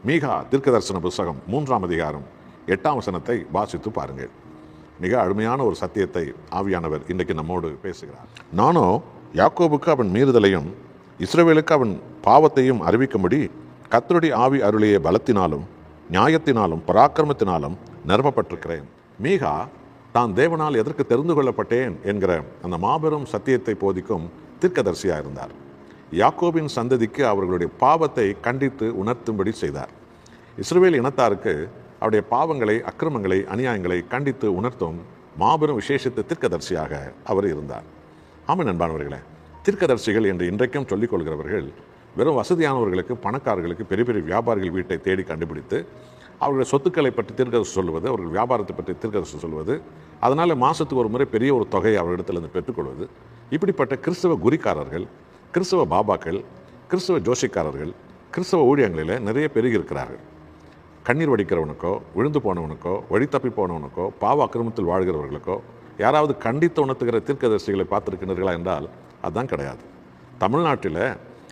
மீகா தீர்க்கதரிசன புஸ்தகம் 3ஆம் அதிகாரம் 8ஆம் வசனத்தை வாசித்து பாருங்கள். மிக அருமையான ஒரு சத்தியத்தை ஆவியானவர் இன்றைக்கு நம்மோடு பேசுகிறார். நானோ யாக்கோபுக்கு அவன் மீறுதலையும் இஸ்ரவேலுக்கு அவன் பாவத்தையும் அறிவிக்கும்படி கர்த்தருடைய ஆவி அருளிய பலத்தினாலும் நியாயத்தினாலும் பராக்கிரமத்தினாலும் நிரப்பப்பட்டிருக்கிறேன். மீகா தான் தேவனால் எதற்கு தெரிந்து கொள்ளப்பட்டேன் என்கிற அந்த மாபெரும் சத்தியத்தை போதிக்கும் தீர்க்கதரிசியாக இருந்தார். யாக்கோபின் சந்ததிக்கு அவர்களுடைய பாவத்தை கண்டித்து உணர்த்தும்படி செய்தார். இஸ்ரவேல் இனத்தாருக்கு அவருடைய பாவங்களை, அக்கிரமங்களை, அநியாயங்களை கண்டித்து உணர்த்தும் மாபெரும் விசேஷித்த தீர்க்கதரிசியாக அவர் இருந்தார். ஆமாம் அன்பானவர்களே, தீர்க்கதரிசிகள் என்று இன்றைக்கும் சொல்லிக் கொள்கிறவர்கள் வெறும் வசதியானவர்களுக்கு, பணக்காரர்களுக்கு, பெரிய பெரிய வியாபாரிகள் வீட்டை தேடி கண்டுபிடித்து அவர்களுடைய சொத்துக்களை பற்றி தீர்க்கதரிசி சொல்வது, அவர்கள் வியாபாரத்தை பற்றி தீர்க்கதரிசி சொல்வது, அதனால் மாதத்துக்கு ஒரு முறை பெரிய ஒரு தொகையை அவர்களிடத்திலிருந்து பெற்றுக்கொள்வது, இப்படிப்பட்ட கிறிஸ்தவ குறிக்காரர்கள், கிறிஸ்தவ பாபாக்கள், கிறிஸ்தவ ஜோசிக்காரர்கள் கிறிஸ்தவ ஊழியங்களில் நிறைய பெருகி இருக்கிறார்கள். கண்ணீர் வடிக்கிறவனுக்கோ, விழுந்து போனவனுக்கோ, வழி தப்பி போனவனுக்கோ, பாவ அக்கிரமத்தில் வாழ்கிறவர்களுக்கோ யாராவது கண்டித்து உணர்த்துகிற தீர்க்கதரிசிகளை பார்த்துருக்கிறீர்களா என்றால் அதுதான் கிடையாது. தமிழ்நாட்டில்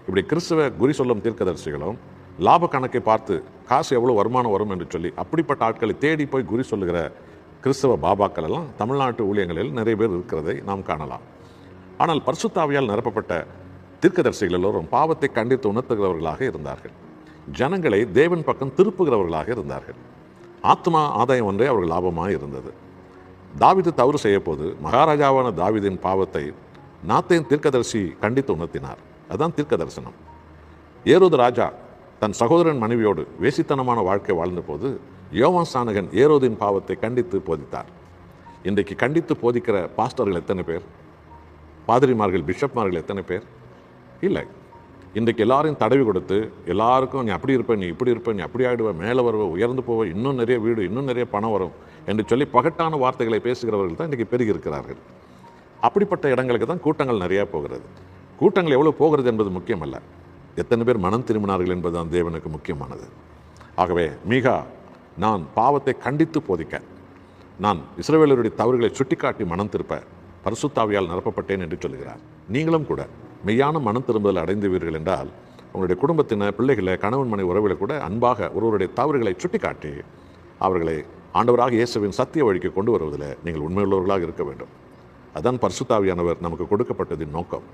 இப்படி கிறிஸ்தவ குறி சொல்லும் தீர்க்கதரிசிகளும் லாப கணக்கை பார்த்து காசு எவ்வளோ வருமானம் வரும் என்று சொல்லி அப்படிப்பட்ட ஆட்களை தேடி போய் குறி சொல்லுகிற கிறிஸ்தவ பாபாக்கள் எல்லாம் தமிழ்நாட்டு ஊழியங்களில் நிறைய பேர் இருக்கிறதை நாம் காணலாம். ஆனால் பரிசுத்த ஆவியால் நிரப்பப்பட்ட தீர்க்கதரிசிகள் எல்லோரும் பாவத்தை கண்டித்து உணர்த்துகிறவர்களாக இருந்தார்கள். ஜனங்களை தேவன் பக்கம் திருப்புகிறவர்களாக இருந்தார்கள். ஆத்மா ஆதாயம் ஒன்றே அவர்கள் லாபமாக இருந்தது. தாவீது தவறு செய்ய போது மகாராஜாவான தாவீதின் பாவத்தை நாத்தேன் தீர்க்கதரிசி கண்டித்து உணர்த்தினார். அதுதான் தீர்க்க தரிசனம். ஏரோது ராஜா தன் சகோதரன் மனைவியோடு வேசித்தனமான வாழ்க்கை வாழ்ந்த போது யோவான் ஸ்நானகன் ஏரோதின் பாவத்தை கண்டித்து போதித்தார். இன்றைக்கு கண்டித்து போதிக்கிற பாஸ்டர்கள் எத்தனை பேர்? பாதிரிமார்கள், பிஷப்மார்கள் எத்தனை பேர்? இல்லை. இன்றைக்கு எல்லாரையும் தடவி கொடுத்து எல்லாருக்கும் நீ அப்படி இருப்ப, நீ இப்படி இருப்ப, நீ அப்படி ஆகிடுவ, மேலே வருவ, உயர்ந்து போவ, இன்னும் நிறைய வீடு, இன்னும் நிறைய பணம் வரும் என்று சொல்லி பகட்டான வார்த்தைகளை பேசுகிறவர்கள் தான் இன்றைக்கி பெருகி இருக்கிறார்கள். அப்படிப்பட்ட இடங்களுக்கு தான் கூட்டங்கள் நிறையா போகிறது. கூட்டங்கள் எவ்வளோ போகிறது என்பது முக்கியமல்ல, எத்தனை பேர் மனம் திரும்பினார்கள் என்பது தான் தேவனுக்கு முக்கியமானது. ஆகவே மீகா, நான் பாவத்தை கண்டித்து போதிக்க, நான் இஸ்ரவேலருடைய தவறுகளை சுட்டிக்காட்டி மனம் திருப்ப பரிசுத்த ஆவியால் நிரப்பப்பட்டேன் என்று சொல்கிறார். நீங்களும் கூட மெய்யான மனம் திரும்புதல் அடைந்துவீர்கள் என்றால் உங்களுடைய குடும்பத்தினர், பிள்ளைகளை, கணவன் மனை உறவுகளை கூட அன்பாக ஒருவருடைய தவறுகளை சுட்டிக்காட்டி அவர்களை ஆண்டவராக இயேசுவின் சத்திய வழிக்கு கொண்டு வருவதில் நீங்கள் உண்மையுள்ளவர்களாக இருக்க வேண்டும். அதான் பரிசுத்த ஆவியானவர் நமக்கு கொடுக்கப்பட்டதின் நோக்கம்.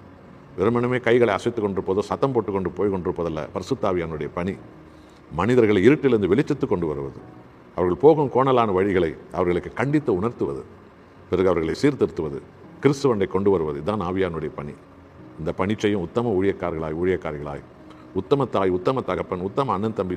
வெறுமனமே கைகளை அசைத்து கொண்டிருப்பதோ, சத்தம் போட்டு கொண்டு போய் கொண்டிருப்பதல்ல பரிசுத்த ஆவியானுடைய பணி. மனிதர்களை இருட்டிலிருந்து வெளிச்சத்து கொண்டு வருவது, அவர்கள் போகும் கோணலான வழிகளை அவர்களுக்கு கண்டித்து உணர்த்துவது, பிறகு அவர்களை சீர்திருத்துவது, கிறிஸ்துவனை கொண்டு வருவது, இதுதான் ஆவியானுடைய பணி. இந்த பணி செய்யும் உத்தம ஊழியக்காரிகளாய், உத்தம தாய், உத்தம தகப்பன், உத்தம அண்ணன் தம்பி